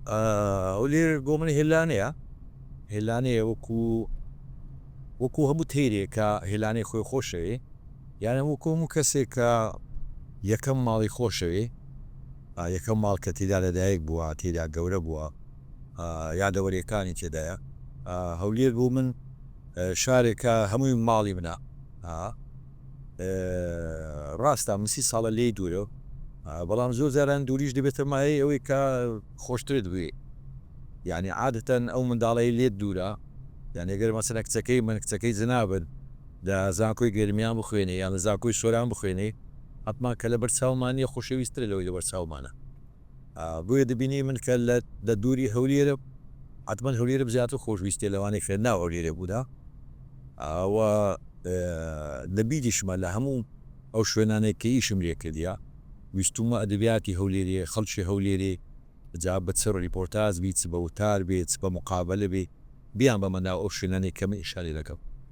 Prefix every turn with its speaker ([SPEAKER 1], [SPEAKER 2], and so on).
[SPEAKER 1] هەولێر بۆ من هێلانەیە وەکو هەموو تێرێک کە هێلانەی خۆی خۆشەوێ، یانە وەکو هەموو کەسێک کە یەکەم ماڵی خۆشەوێ، یەکەم ماڵ کە تێدا لەدایک بووە، تێدا گەورە بووە، یادەوەریەکانی تێدایە. هەولێر بوو من شارێکە هەمووی ماڵی منە. ڕاستە مسی ساڵە لێی دوورە، بەڵام زۆر جاران دووریش دەبێتە مایەی ئەوەی کە خۆشترت بوێ، یعنی عادەتەن ئەو منداڵی لێت دوورە، یان ئەگەر مەسەلەن کچەکەی من کچەکەی جنابن لە زانکۆی گەرمیان بخوێنێ یان لە زانکۆی سۆران بخوێنێ، حتما کە لە بەرچاومانیە خۆشەویستترە لەوەی لە بەرچاومانە. بۆیە دەبینی من کە لە دووری هەولێرە حتما هەولێرە زیاتر خۆشویستێ لەوانەی کە ناو هەولێرە بوودا، ئەوە لە بیریشمە لە هەموو ئەو شوێنانەی کە ئیشم لێ کردیا، ویستومە ئەدەبیاتی هەولێرێ، خەڵکی هەولێرێ، جا بە چ ریپۆرتاژ بیت، بە وتار بێت، بە مقابلە بێ، بیان بەمە ناو ئەو شوێنانەی کەمە ئیشاری دەکەم.